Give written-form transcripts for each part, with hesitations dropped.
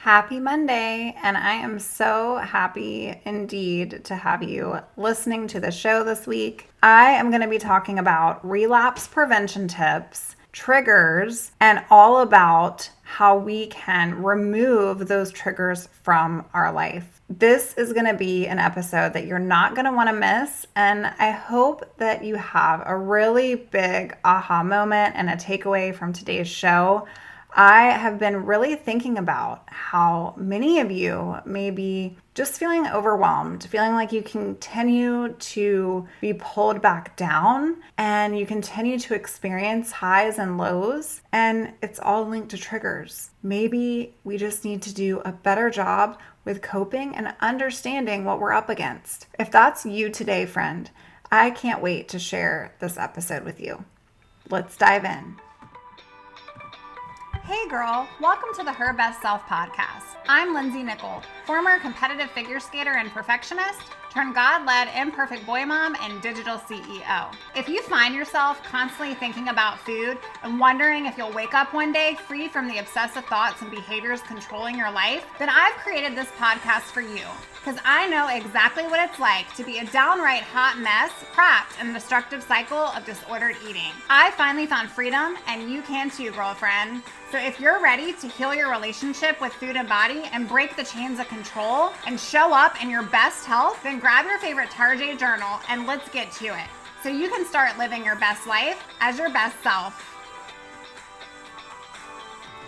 Happy Monday, and I am so happy indeed to have you listening to the show this week. I am going to be talking about relapse prevention tips, triggers, and all about how we can remove those triggers from our life. This is going to be an episode that you're not going to want to miss, and I hope that you have a really big aha moment and a takeaway from today's show. I have been really thinking about how many of you may be just feeling overwhelmed, feeling like you continue to be pulled back down and you continue to experience highs and lows, and it's all linked to triggers. Maybe we just need to do a better job with coping and understanding what we're up against. If that's you today, friend, I can't wait to share this episode with you. Let's dive in. Hey girl, welcome to the Her Best Self podcast. I'm Lindsay Nickel, former competitive figure skater and perfectionist, turned God-led imperfect boy mom and digital CEO. If you find yourself constantly thinking about food and wondering if you'll wake up one day free from the obsessive thoughts and behaviors controlling your life, then I've created this podcast for you because I know exactly what it's like to be a downright hot mess trapped in a destructive cycle of disordered eating. I finally found freedom, and you can too, girlfriend. So if you're ready to heal your relationship with food and body and break the chains of control and show up in your best health, then grab your favorite Tarjay journal and let's get to it so you can start living your best life as your best self.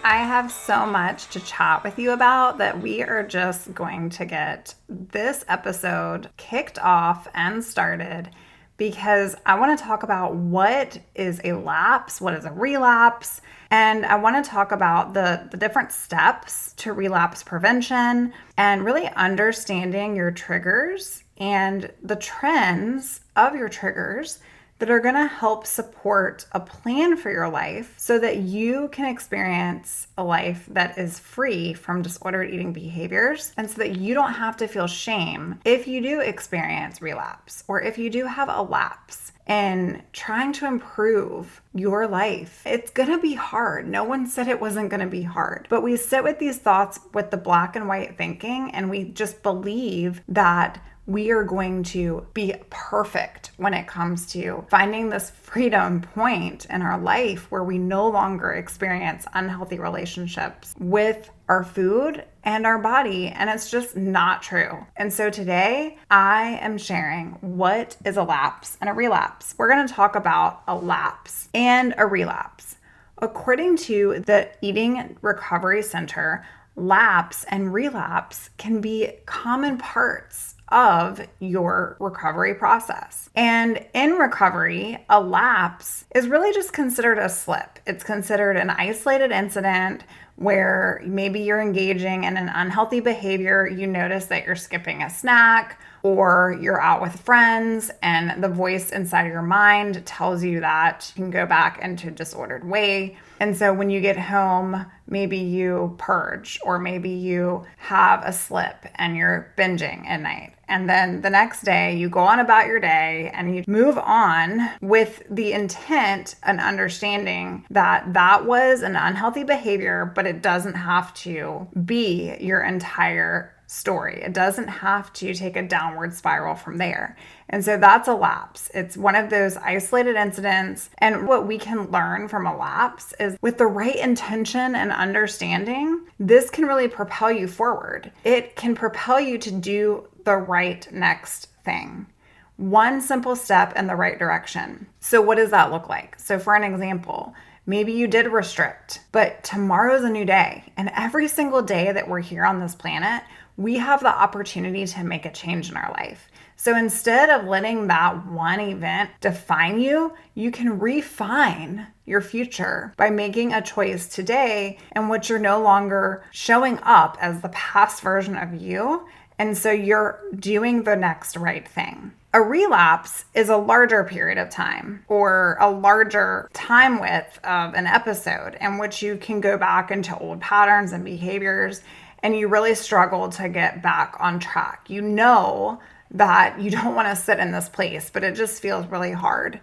I have so much to chat with you about that we are just going to get this episode kicked off and started, because I want to talk about what is a lapse, what is a relapse, and I want to talk about the different steps to relapse prevention and really understanding your triggers and the trends of your triggers that are going to help support a plan for your life so that you can experience a life that is free from disordered eating behaviors, and so that you don't have to feel shame if you do experience relapse or if you do have a lapse in trying to improve your life. It's going to be hard. No one said it wasn't going to be hard, but we sit with these thoughts with the black and white thinking, and we just believe that we are going to be perfect when it comes to finding this freedom point in our life where we no longer experience unhealthy relationships with our food and our body. And it's just not true. And so today I am sharing what is a lapse and a relapse. We're going to talk about a lapse and a relapse. According to the Eating Recovery Center, lapse and relapse can be common parts of your recovery process. And in recovery, a lapse is really just considered a slip. It's considered an isolated incident where maybe you're engaging in an unhealthy behavior. You notice that you're skipping a snack, or you're out with friends and the voice inside of your mind tells you that you can go back into a disordered way. And so when you get home, maybe you purge, or maybe you have a slip and you're binging at night. And then the next day you go on about your day and you move on with the intent and understanding that that was an unhealthy behavior, but it doesn't have to be your entire story. It doesn't have to take a downward spiral from there. And so that's a lapse. It's one of those isolated incidents. And what we can learn from a lapse is, with the right intention and understanding, this can really propel you forward. It can propel you to do the right next thing. One simple step in the right direction. So what does that look like? So for an example, maybe you did restrict, but tomorrow's a new day. And every single day that we're here on this planet, we have the opportunity to make a change in our life. So instead of letting that one event define you, you can refine your future by making a choice today in which you're no longer showing up as the past version of you. And so you're doing the next right thing. A relapse is a larger period of time, or a larger time width of an episode in which you can go back into old patterns and behaviors, and you really struggle to get back on track. You know that you don't want to sit in this place, but it just feels really hard.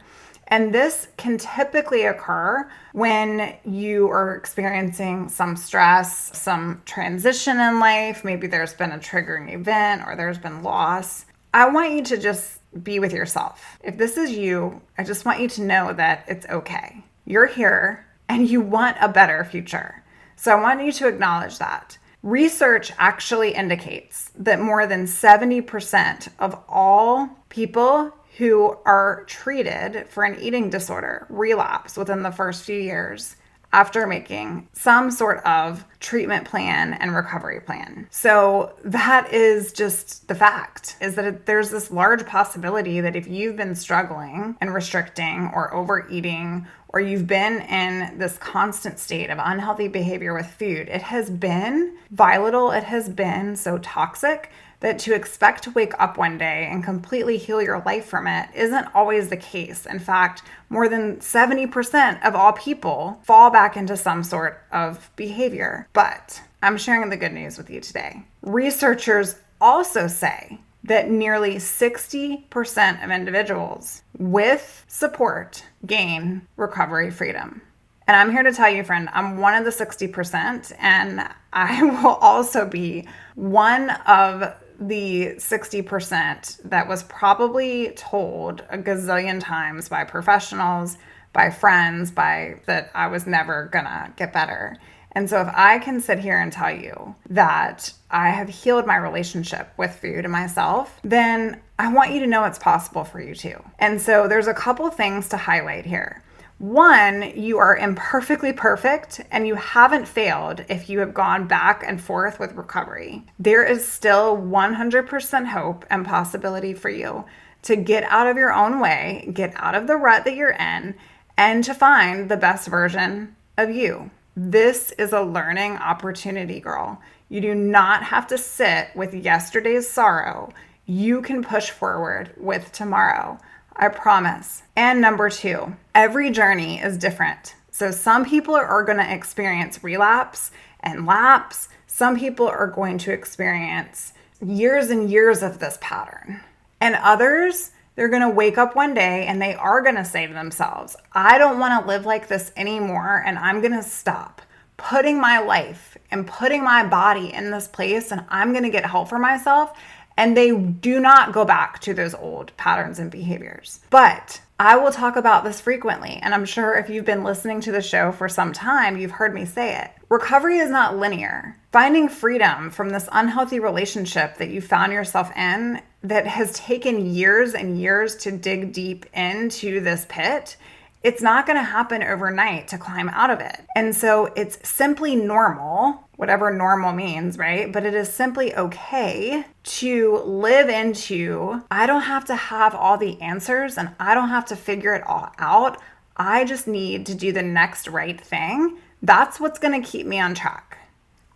And this can typically occur when you are experiencing some stress, some transition in life. Maybe there's been a triggering event or there's been loss. I want you to just be with yourself. If this is you, I just want you to know that it's okay. You're here and you want a better future. So I want you to acknowledge that. Research actually indicates that more than 70% of all people who are treated for an eating disorder relapse within the first few years after making some sort of treatment plan and recovery plan. So that is just the fact, is that there's this large possibility that if you've been struggling and restricting or overeating, or you've been in this constant state of unhealthy behavior with food, it has been volatile, it has been so toxic that to expect to wake up one day and completely heal your life from it isn't always the case. In fact, more than 70% of all people fall back into some sort of behavior. But I'm sharing the good news with you today. Researchers also say that nearly 60% of individuals with support gain recovery freedom. And I'm here to tell you, friend, I'm one of the 60%, and I will also be one of the 60% that was probably told a gazillion times by professionals, by friends, that I was never gonna get better. And so if I can sit here and tell you that I have healed my relationship with food and myself, then I want you to know it's possible for you too. And so there's a couple things to highlight here. One, you are imperfectly perfect and you haven't failed if you have gone back and forth with recovery. There is still 100% hope and possibility for you to get out of your own way, get out of the rut that you're in, and to find the best version of you. This is a learning opportunity, girl. You do not have to sit with yesterday's sorrow. You can push forward with tomorrow. I promise. And number two, every journey is different. So some people are going to experience relapse and lapse. Some people are going to experience years and years of this pattern. And others, they're going to wake up one day and they are going to say to themselves, I don't want to live like this anymore, and I'm going to stop putting my life and putting my body in this place, and I'm going to get help for myself. And they do not go back to those old patterns and behaviors. But I will talk about this frequently, and I'm sure if you've been listening to the show for some time, you've heard me say it. Recovery is not linear. Finding freedom from this unhealthy relationship that you found yourself in that has taken years and years to dig deep into this pit, it's not going to happen overnight to climb out of it. And so it's simply normal, whatever normal means, right? But it is simply okay to live into, I don't have to have all the answers and I don't have to figure it all out. I just need to do the next right thing. That's what's going to keep me on track.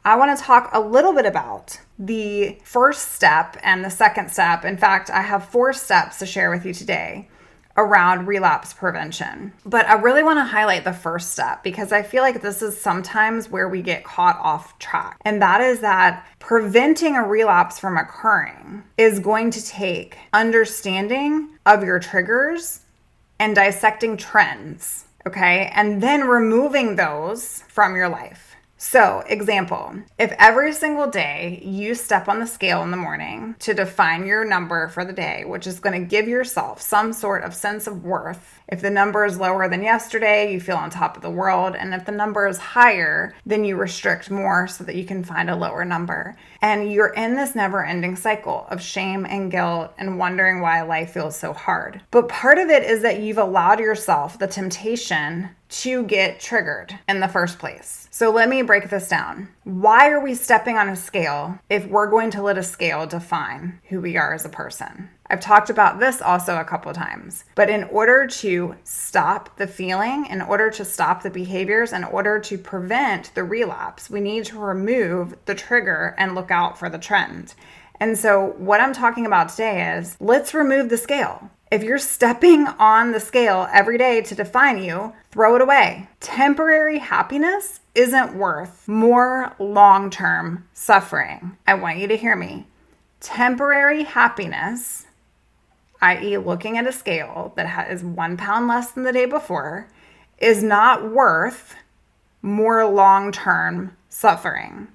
I want to talk a little bit about the first step and the second step. In fact, I have 4 steps to share with you today around relapse prevention. But I really want to highlight the first step because I feel like this is sometimes where we get caught off track. And that is that preventing a relapse from occurring is going to take understanding of your triggers and dissecting trends, okay? And then removing those from your life. So, example, if every single day you step on the scale in the morning to define your number for the day, which is going to give yourself some sort of sense of worth. If the number is lower than yesterday, you feel on top of the world. And if the number is higher, then you restrict more so that you can find a lower number. And you're in this never-ending cycle of shame and guilt and wondering why life feels so hard. But part of it is that you've allowed yourself the temptation to get triggered in the first place. So let me break this down. Why are we stepping on a scale if we're going to let a scale define who we are as a person? I've talked about this also a couple of times, but in order to stop the feeling, in order to stop the behaviors, in order to prevent the relapse, we need to remove the trigger and look out for the trend. And so what I'm talking about today is let's remove the scale. If you're stepping on the scale every day to define you, throw it away. Temporary happiness isn't worth more long-term suffering. I want you to hear me. Temporary happiness, i.e., looking at a scale that is 1 pound less than the day before, is not worth more long-term suffering.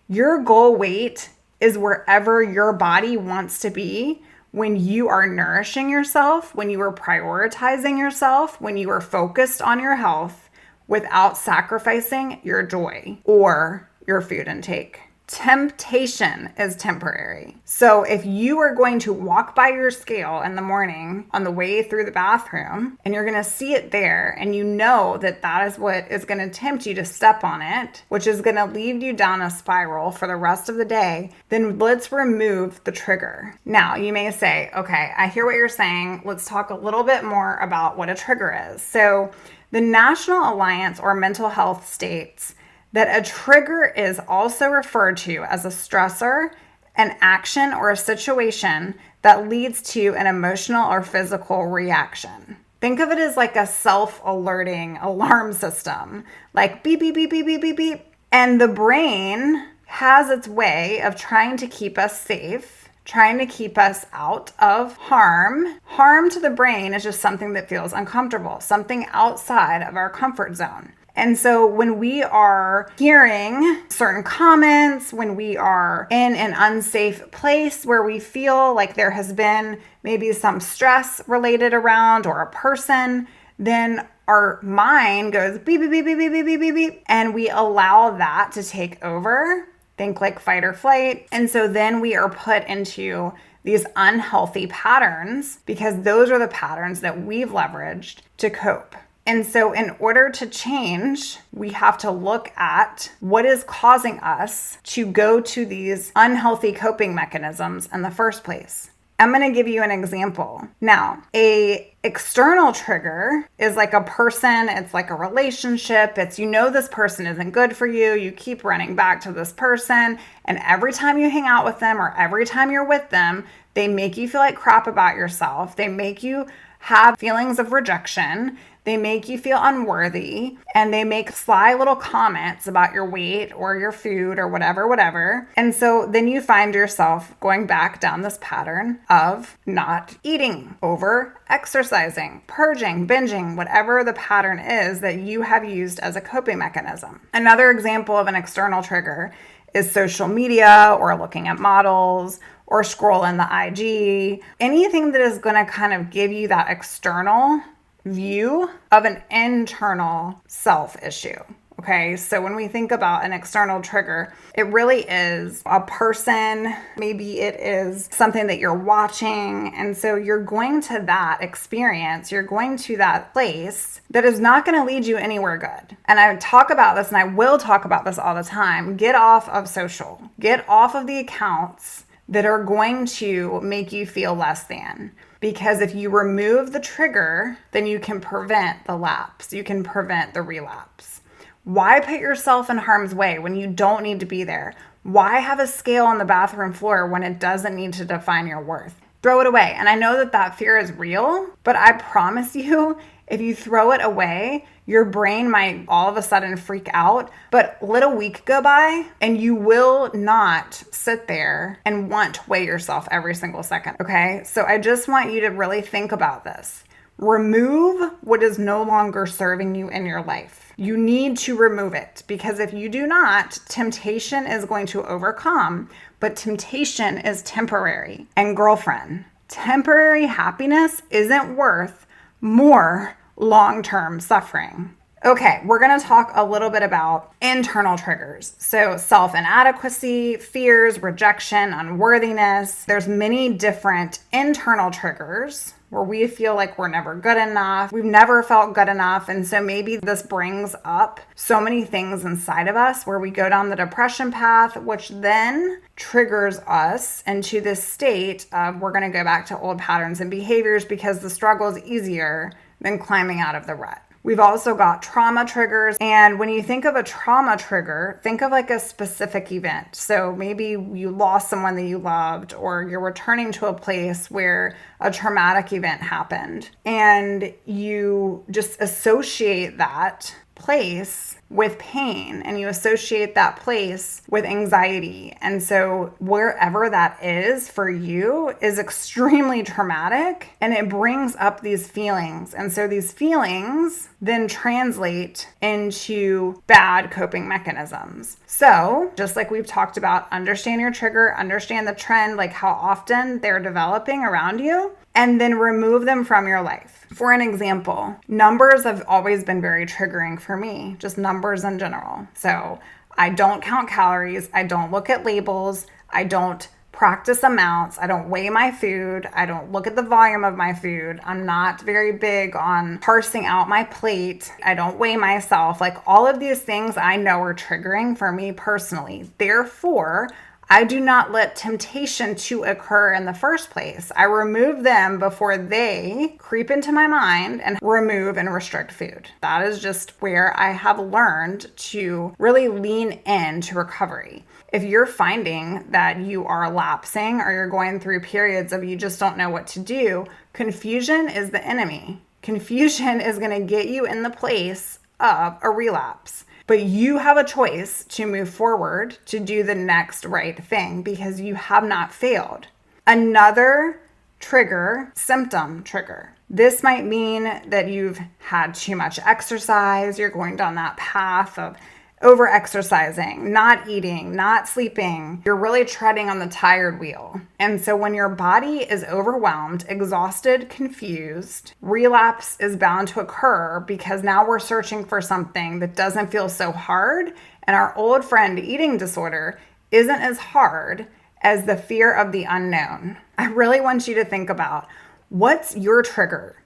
Your goal weight is wherever your body wants to be when you are nourishing yourself, when you are prioritizing yourself, when you are focused on your health without sacrificing your joy or your food intake. Temptation is temporary. So if you are going to walk by your scale in the morning on the way through the bathroom and you're going to see it there and you know that that is what is going to tempt you to step on it, which is going to lead you down a spiral for the rest of the day, then let's remove the trigger. Now, you may say, okay, I hear what you're saying. Let's talk a little bit more about what a trigger is. So the National Alliance or Mental Health states that a trigger is also referred to as a stressor, an action, or a situation that leads to an emotional or physical reaction. Think of it as like a self-alerting alarm system, like beep, beep, beep, beep, beep, beep, beep. And the brain has its way of trying to keep us safe, trying to keep us out of harm. Harm to the brain is just something that feels uncomfortable, something outside of our comfort zone. And so when we are hearing certain comments, when we are in an unsafe place where we feel like there has been maybe some stress related around or a person, then our mind goes beep, beep, beep, beep, beep, beep, beep, beep, and we allow that to take over. Think like fight or flight. And so then we are put into these unhealthy patterns because those are the patterns that we've leveraged to cope. And so in order to change, we have to look at what is causing us to go to these unhealthy coping mechanisms in the first place. I'm going to give you an example. Now, a external trigger is like a person, it's like a relationship. It's, you know, this person isn't good for you. You keep running back to this person. And every time you hang out with them or every time you're with them, they make you feel like crap about yourself. They make you have feelings of rejection. They make you feel unworthy, and they make sly little comments about your weight or your food or whatever. And so then you find yourself going back down this pattern of not eating, over exercising, purging, binging, whatever the pattern is that you have used as a coping mechanism. Another example of an external trigger is social media or looking at models or scrolling the IG, anything that is going to kind of give you that external view of an internal self issue. Okay, so when we think about an external trigger, it really is a person, maybe it is something that you're watching. And so you're going to that experience, you're going to that place that is not going to lead you anywhere good. And I talk about this, and I will talk about this all the time. Get off of social, get off of the accounts that are going to make you feel less than. Because if you remove the trigger, then you can prevent the lapse. You can prevent the relapse. Why put yourself in harm's way when you don't need to be there? Why have a scale on the bathroom floor when it doesn't need to define your worth? Throw it away. And I know that that fear is real, but I promise you, if you throw it away, your brain might all of a sudden freak out, but let a week go by and you will not sit there and want to weigh yourself every single second, okay? So I just want you to really think about this. Remove what is no longer serving you in your life. You need to remove it because if you do not, temptation is going to overcome, but temptation is temporary. And girlfriend, temporary happiness isn't worth more long-term suffering. Okay, we're going to talk a little bit about internal triggers. So self-inadequacy, fears, rejection, unworthiness. There's many different internal triggers where we feel like we're never good enough. We've never felt good enough. And so maybe this brings up so many things inside of us where we go down the depression path, which then triggers us into this state of we're going to go back to old patterns and behaviors because the struggle is easier than climbing out of the rut. We've also got trauma triggers. And when you think of a trauma trigger, think of like a specific event. So maybe you lost someone that you loved, or you're returning to a place where a traumatic event happened, and you just associate that place with pain and you associate that place with anxiety. And so wherever that is for you is extremely traumatic, and it brings up these feelings. And so these feelings then translate into bad coping mechanisms. So just like we've talked about, understand your trigger, understand the trend, like how often they're developing around you, and then remove them from your life. For an example, numbers have always been very triggering for me, just numbers in general. So I don't count calories. I don't look at labels. I don't practice amounts. I don't weigh my food. I don't look at the volume of my food. I'm not very big on parsing out my plate. I don't weigh myself. Like all of these things I know are triggering for me personally. Therefore, I do not let temptation to occur in the first place. I remove them before they creep into my mind and remove and restrict food. That is just where I have learned to really lean into recovery. If you're finding that you are lapsing or you're going through periods of you just don't know what to do, confusion is the enemy. Confusion is going to get you in the place of a relapse. But you have a choice to move forward to do the next right thing because you have not failed. Another trigger, symptom trigger. This might mean that you've had too much exercise. You're going down that path of over-exercising, not eating, not sleeping. You're really treading on the tired wheel. And so when your body is overwhelmed, exhausted, confused, relapse is bound to occur because now we're searching for something that doesn't feel so hard. And our old friend eating disorder isn't as hard as the fear of the unknown. I really want you to think about what's your trigger.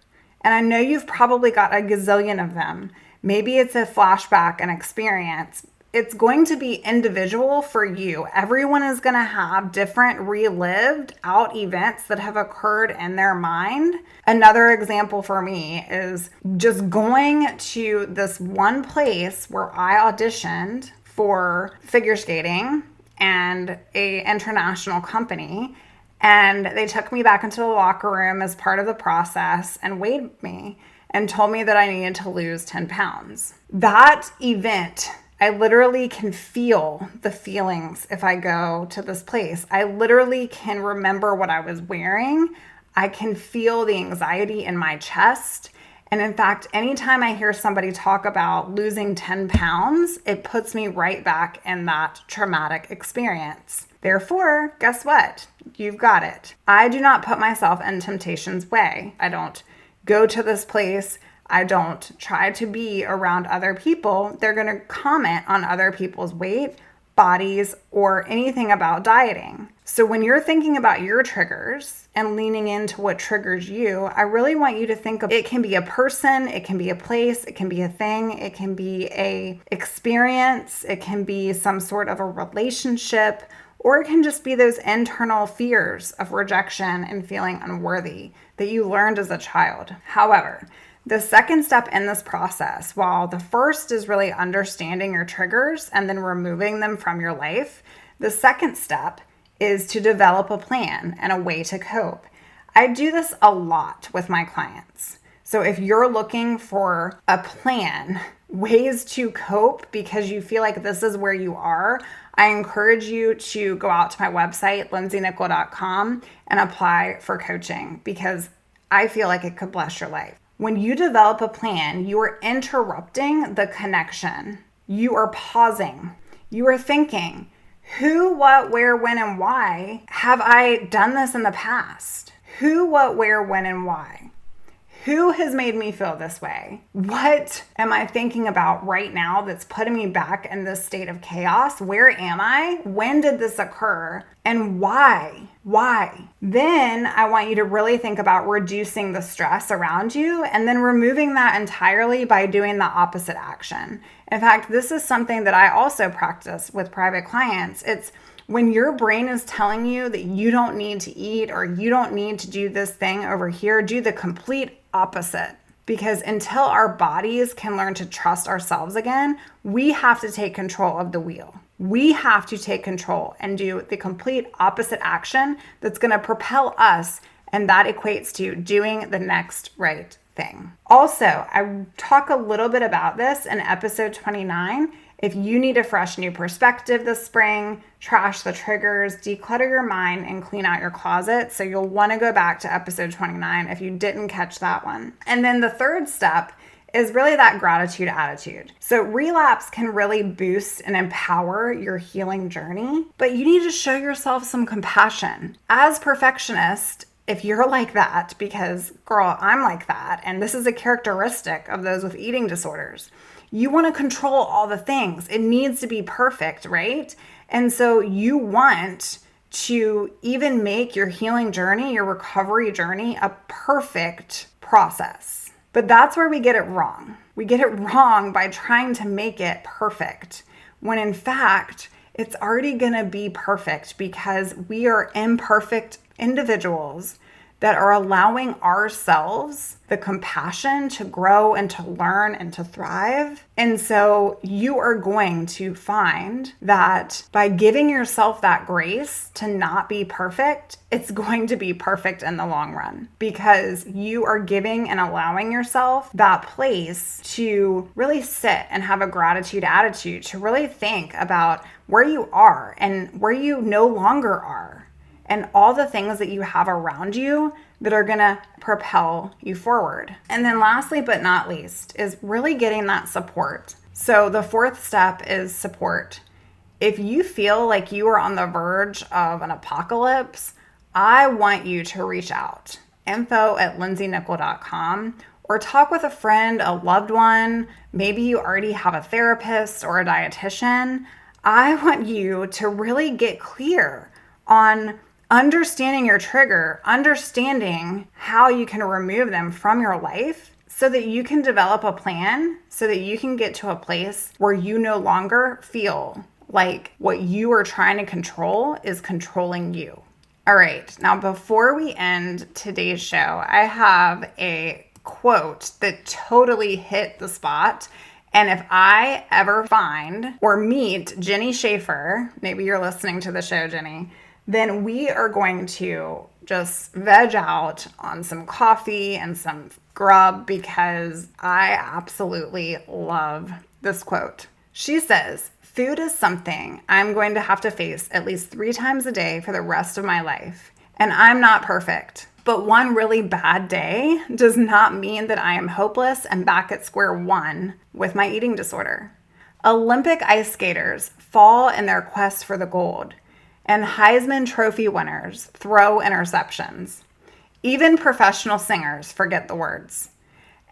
And I know you've probably got a gazillion of them. Maybe it's a flashback, an experience. It's going to be individual for you. Everyone is going to have different relived out events that have occurred in their mind. Another example for me is just going to this one place where I auditioned for figure skating and an international company. And they took me back into the locker room as part of the process and weighed me and told me that I needed to lose 10 pounds. That event, I literally can feel the feelings if I go to this place. I literally can remember what I was wearing. I can feel the anxiety in my chest. And in fact, anytime I hear somebody talk about losing 10 pounds, it puts me right back in that traumatic experience. Therefore, guess what? You've got it. I do not put myself in temptation's way. I don't go to this place. I don't try to be around other people. They're going to comment on other people's weight, bodies, or anything about dieting. So when you're thinking about your triggers and leaning into what triggers you, I really want you to think of it can be a person, it can be a place, it can be a thing, it can be a experience, it can be some sort of a relationship, or it can just be those internal fears of rejection and feeling unworthy that you learned as a child. However, the second step in this process, while the first is really understanding your triggers and then removing them from your life, the second step is to develop a plan and a way to cope. I do this a lot with my clients. So if you're looking for a plan, ways to cope because you feel like this is where you are, I encourage you to go out to my website, lindsaynickel.com, and apply for coaching because I feel like it could bless your life. When you develop a plan, you are interrupting the connection. You are pausing. You are thinking, who, what, where, when, and why have I done this in the past? Who, what, where, when, and why? Who has made me feel this way? What am I thinking about right now that's putting me back in this state of chaos? Where am I? When did this occur? And why? Why? Then I want you to really think about reducing the stress around you and then removing that entirely by doing the opposite action. In fact, this is something that I also practice with private clients. It's when your brain is telling you that you don't need to eat or you don't need to do this thing over here, do the complete opposite. Because until our bodies can learn to trust ourselves again, we have to take control of the wheel. We have to take control and do the complete opposite action that's going to propel us, and that equates to doing the next right thing. Also, I talk a little bit about this in episode 29. If you need a fresh new perspective this spring, trash the triggers, declutter your mind, and clean out your closet. So you'll want to go back to episode 29 if you didn't catch that one. And then the third step is really that gratitude attitude. So relapse can really boost and empower your healing journey, but you need to show yourself some compassion. As perfectionist, if you're like that, because girl, I'm like that, and this is a characteristic of those with eating disorders, you want to control all the things. It needs to be perfect, right? And so you want to even make your healing journey, your recovery journey, a perfect process. But that's where we get it wrong. We get it wrong by trying to make it perfect, when in fact, it's already going to be perfect because we are imperfect individuals that are allowing ourselves the compassion to grow and to learn and to thrive. And so you are going to find that by giving yourself that grace to not be perfect, it's going to be perfect in the long run, because you are giving and allowing yourself that place to really sit and have a gratitude attitude, to really think about where you are and where you no longer are, and all the things that you have around you that are gonna propel you forward. And then lastly, but not least, is really getting that support. So the fourth step is support. If you feel like you are on the verge of an apocalypse, I want you to reach out. info@lindsaynickel.com, or talk with a friend, a loved one. Maybe you already have a therapist or a dietitian. I want you to really get clear on understanding your trigger, understanding how you can remove them from your life so that you can develop a plan, so that you can get to a place where you no longer feel like what you are trying to control is controlling you. All right, now before we end today's show, I have a quote that totally hit the spot. And if I ever find or meet Jenni Schaefer, maybe you're listening to the show, Jenni, then we are going to just veg out on some coffee and some grub, because I absolutely love this quote. She says, "Food is something I'm going to have to face at least 3 times a day for the rest of my life. And I'm not perfect. But one really bad day does not mean that I am hopeless and back at square one with my eating disorder. Olympic ice skaters fall in their quest for the gold, and Heisman Trophy winners throw interceptions. Even professional singers forget the words.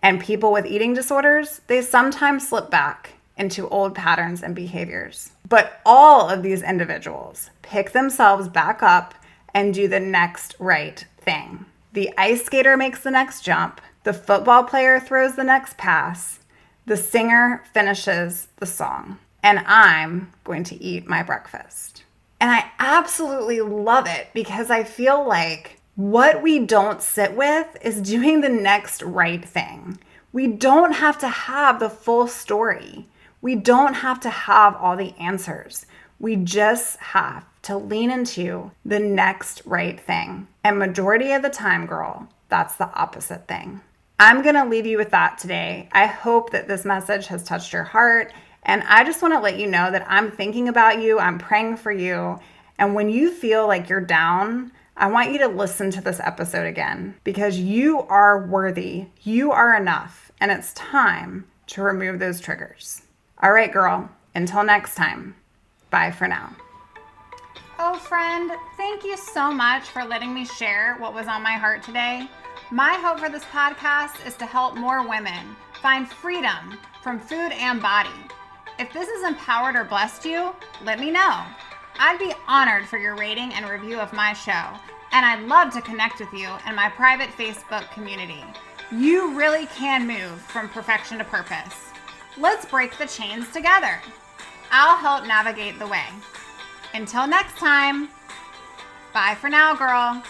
And people with eating disorders, they sometimes slip back into old patterns and behaviors. But all of these individuals pick themselves back up and do the next right thing. The ice skater makes the next jump. The football player throws the next pass. The singer finishes the song. And I'm going to eat my breakfast." And I absolutely love it, because I feel like what we don't sit with is doing the next right thing. We don't have to have the full story. We don't have to have all the answers. We just have to lean into the next right thing. And majority of the time, girl, that's the opposite thing. I'm going to leave you with that today. I hope that this message has touched your heart. And I just want to let you know that I'm thinking about you. I'm praying for you. And when you feel like you're down, I want you to listen to this episode again, because you are worthy. You are enough. And it's time to remove those triggers. All right, girl. Until next time. Bye for now. Oh, friend, thank you so much for letting me share what was on my heart today. My hope for this podcast is to help more women find freedom from food and body. If this has empowered or blessed you, let me know. I'd be honored for your rating and review of my show, and I'd love to connect with you in my private Facebook community. You really can move from perfection to purpose. Let's break the chains together. I'll help navigate the way. Until next time, bye for now, girl.